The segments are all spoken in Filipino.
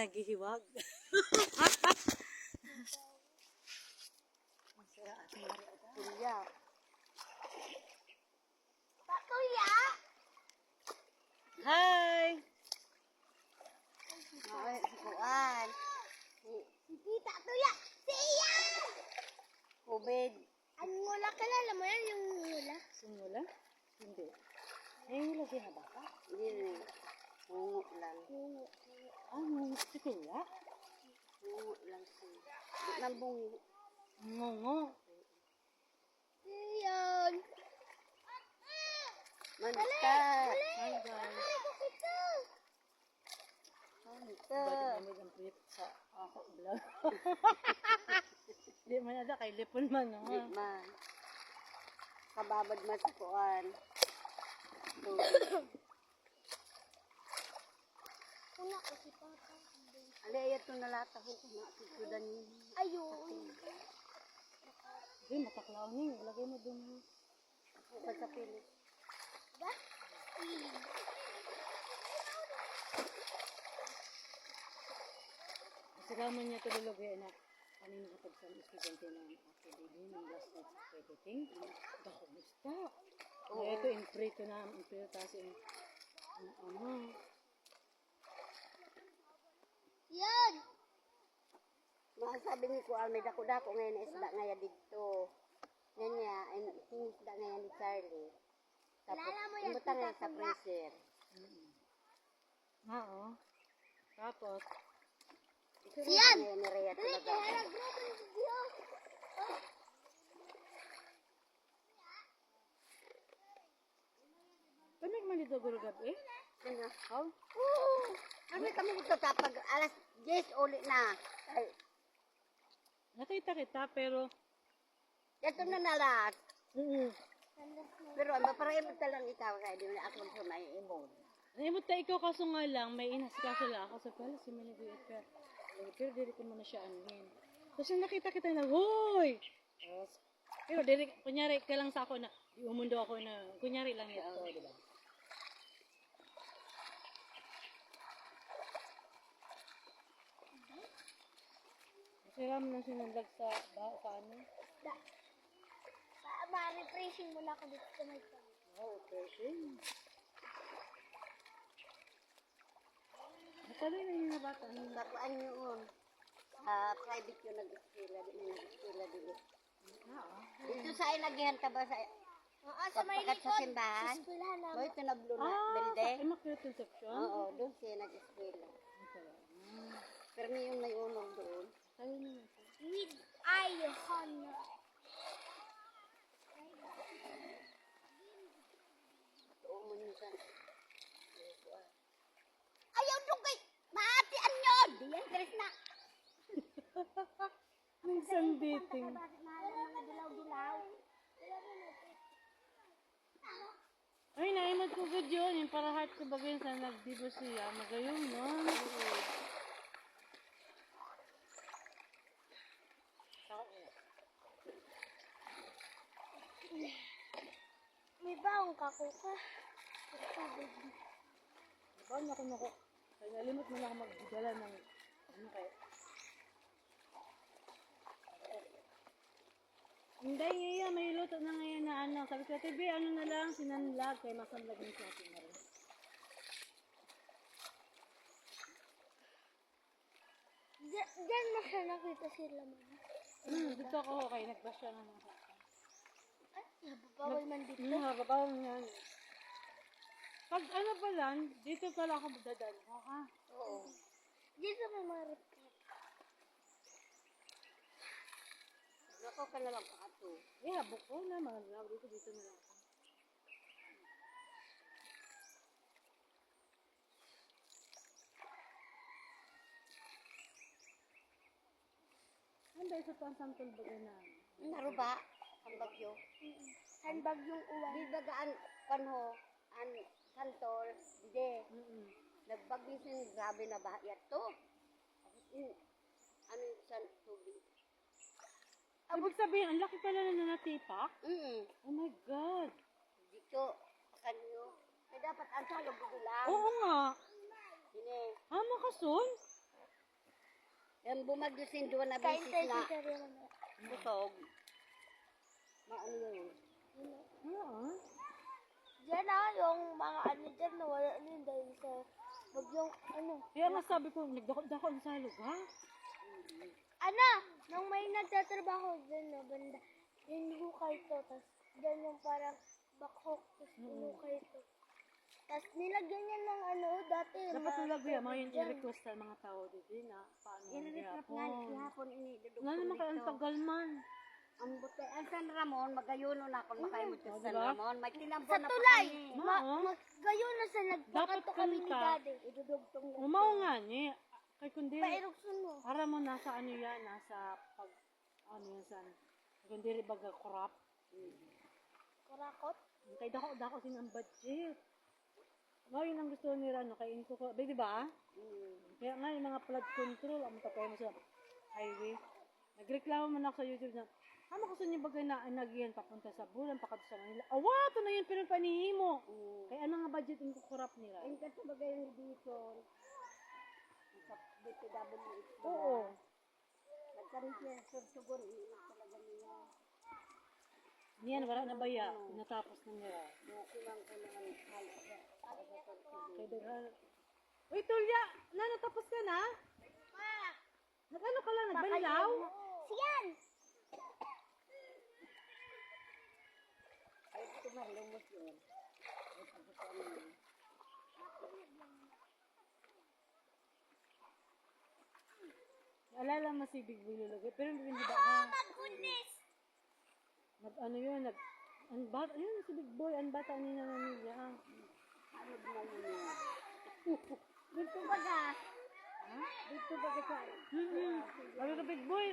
nagihiwag. Kuya. Kuya! Hi! Ay, kuan. Si Tita Tuya! Siya! COVID. Ang ngula, kalala mo yan yung ngula? Simula? Hindi. Ngayon lagi na baka? Hindi rin. Hungo lang. Ano? Si Kuya? Hungo lang siya. Di na bungo. Ngongo. Yan! Manta. Hi guys. Manta. Balik namin ang trip sa ako vlog. Di man ada kay lipon man no. Di man. Kababad man sa kuan. Una ko si Papa. Ali, ayat ko nalata ko kung nakasudan niya. Ayun. Di mataklaw ni, lagay mo dun. Kapag sa pilit. Ba? Salaman niya tulog eh na kanina kapag sa estudyante na ako din ng last night sa editing. Kumusta? Oo. Ito in prito na, in prito kasi ano. Yan! Masabi ni Kuan, may dako-dako ngayon na isda ngayon dito. Yan niya, yung isda ngayon ni Charlie. Tapos, Alala mo yan, imutan nga Tita sa Kuya? freezer. Oo. Tapos, Yan! Ngayon ni Rhea Dali, talaga. kaya nag-grab ng video. kami man dito gurugab eh. Ano? How? Kami dito kapag alas 10 ulit na. Ay, Nakita kita pero, ito na nalas. Pero ano, parang imot lang ikaw kaya di mo na ako sa may imod. naimot ta ikaw kaso nga lang, may inasikaso lang ako sa pala si Maniguyat ka. Pero diri ko muna siya anuhin. Tapos nung nakita kita na, hoy! Tapos, pero diri, kunyari ka lang sa ako na, umundo ako na, kunyari lang ito, di ba? Sira mo nang sinundag sa ano? Ma-refreshing muna ako dito sa may pag. Oh, okay. Matalo na yung bata. Bakuan yun. Sa private yun nag-eskwela. Di na nag-eskwela dito. Dito sa inagihan ka ba sa... Oo, sa may Pagpakat sa likod. simbahan? Sa eskwelahan Mo namin. ito na blue na Sa building? Immaculate Conception? Oo, doon siya nag-eskwela. Pero may yung may unong doon. Tayo na ito. With iron. Oo mo minsan. Ayaw nung kay maatian yun! Diyan, Chris na. Minsan dating. Dilaw-dilaw. Ay, naimad ko video yun. Para heart ko bagay sa nagdibo siya. Magayon, no? May baong kakuka. Diba niya kung ako, kaya nalimot mo na ako magdala ng, ano kaya? Hindi, ngayon, may luto na ngayon na ano. Sabi ko, TV, ano na lang, sinanlag, kaya masanlag yung sa akin na rin. Diyan mo siya nakita sila mama. Dito ako, kaya nag-brush siya na ako. Ay, nababawal man dito. Nakakabaw nga. Pag ano pa lang, dito pala ako dadaan mo, ha? Oo. Dito may mga report. Ako ka na lang pato. Eh, habok ko na, mga law dito, dito na lang ako. Ano ba ito pa ang samtol bagay na? Naruba? Ang bagyo? Handbag yung uwan. Di bagaan panho an santol di nagbagyo sin grabe na bahaya to. Ano yung san tubig? Ibig sabihin, ang laki pala na natipak? Oh my God! Dito kanyo. Kaya dapat ang salog dilaw. Oo nga! Sine. Ah, makason? Yan bumagyo sindo na Kain bisis tayo na sa karya mo. busog. Maano yun? Oo. Diyan yung mga ano dyan, nawala din dahil sa bagyong ano. Kaya nga sabi ko, nagdako-dako ang salog, ha? Ano? Nung may nagtatrabaho dyan na banda, hinukay to, tapos dyan yung parang bakhok, tapos hinukay to. Tapos nilagyan niya ng ano, dati. Dapat talaga yan, mga yun dyan. i-request sa mga tao dito na paano ang Inireklap nga ni hapon ini. Nga naman kaya ang tagal man. Ang buti. Ang San Ramon, magayuno na ako makayamot sa San diba? Ramon. May tinambo Sa na pa tulay! kami. Gayon na sa Dapat nagpakato kami ni kanta. daddy. Idudugtong na. Umaw nga ni. Kay kundi, Pairoksun mo. para mo nasa ano yan, nasa pag, ano yan san. Kundi baga korap. Kurakot. Kay dako sin ang budget. Ngayon ang gusto nila, no, kay Inko ko, di ba? Kaya nga yung mga flood control, ang tapay mo sa highway. Nagreklamo man ako sa YouTube na, ko sa niyo bagay na nagiyan papunta sa Bulan, pakadto sa Manila. Awa, ito na yun, pero panihimo. Kaya ano nga budget yung kukurap nila? Ang kasi bagay yung dito. Sa dito double it. Oo. Nagkaroon siya sursugon. Iinak talaga niya. Niyan, wala na baya. Natapos na nila. Kulang ko na ang halos. Kaya daghan. Uy, Tulya! Natapos ka na? Nag-ano ka lang? Nagbanlaw? Siyan! Ay, ito malumos yun. Ay, pagkakita mo. Alala mo si Big Boy Lulugay. Pero hindi ba ka? Goodness! Ano yun? Ang bata, yun si Big Boy. Ang bata ni Nanganilla. Ano ba mo niya? Dito baga. Dito baga siya. Sabi ko, Big Boy,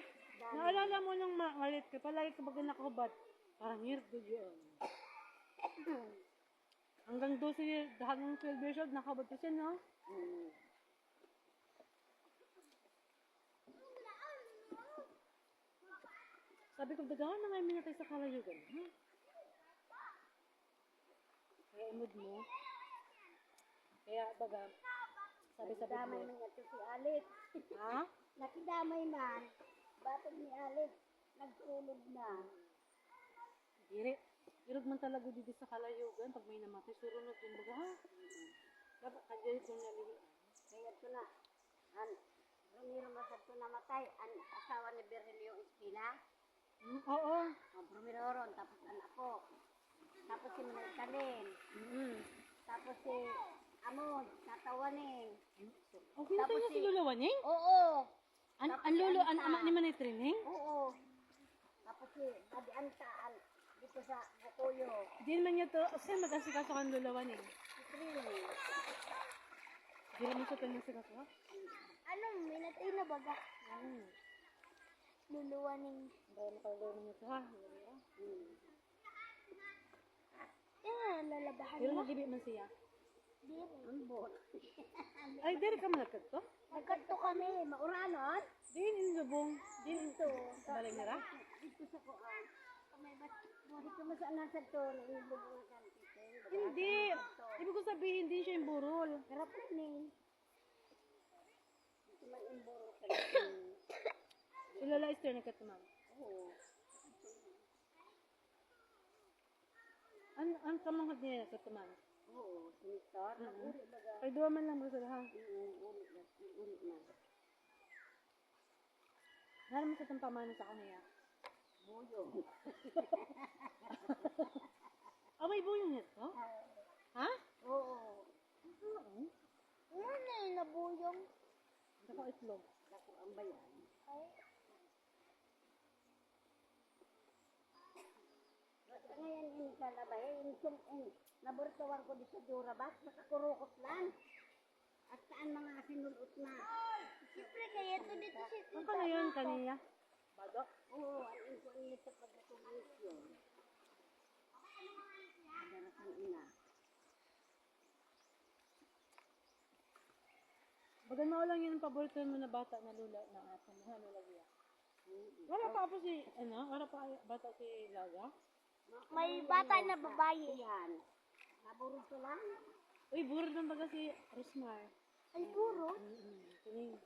naalala mo nung malit ka, palagi ka baga nakahubad. Parang hirdo yun. Hanggang 12, hanggang 12 years old, nakahubad ko siya, no? Sabi ko, dagawan na ngayon minatay sa kalayugan. Kaya imod mo. Kaya, baga, sabi sa Big Nakidamay Boy. man ito si Alex. Ha? Nakidamay man. Batog ni Alex. Nagtulog na. Diri. Irog man talaga dito sa kalayugan. Pag may namatay, surunod yun baga, ha? Dapat, kaya ito niya lihi. Kaya ito na. Ramiro Masad ito namatay. Ang asawa ni Berhelio Espina. Oo. Ramiro ron. Tapos anak ko. Tapos si Manay Kalin. Tapos si Amon. Tatawanin. Oh, pinatay Tapos niya si si- Lolo Waning? Oo. Ang lolo, ang ama ni Manay Trining? Oo. Tapos si Daddy Anta. Dito sa Bukuyo. Di naman niya to, kasi mag-asikaso kang Lolo Waning. Si Trini. Di naman siya pinasikaso, ha? Ano, minatay na baga. Luluwaning. Dahil nakalolo niya to, ha? Yan, lalabahan Pero mo. nagibi man siya. Di rin. Ang bot. Ay, diri ka malagkad to? Nagkanto kami. Mauranon. Din, inlubong. Din, ito. Balay nira? Dito sa kuan. May bat. Dito mo sa nasa to. Nilubong na kanto. Hindi. Ibig ko sabihin, hindi siya yung burol. Harap rin eh. Dito man yung buro sa Si Lola Esther nagkatuman. Oo. Ang kamanghag niya nagkatuman. Oo. Sinistar. Nag-uri baga. Kay duwa man lang gusto ha. Uri na. Uri na. Naram mo sa tampamanan sa kanaya. Buyo. Ah, may buyong niya to? Ha? Oo. Oo. Ano yung nabuyong? Dako itlog. Dako ang bayan. Ay, Ngayon ini kalabay. Nabortawan ko dito sa Durabas. Nakakurukot lang. At saan mga sinulot na. siyempre kaya to dito si Ano ka na yun kaniya? Bado? Oo, ang ko niya sa pagkatulis yun. Adarasan ina. Bagal mo lang yun ang paborito mo na bata na lula na atin. Ha, Lola Gia. Wala pa po si, ano? Wala pa bata si Laga? may bata na babae. Yan. Naburot ko lang. Uy, burol ng baga si Rosmar. Ay, puro. Tuning.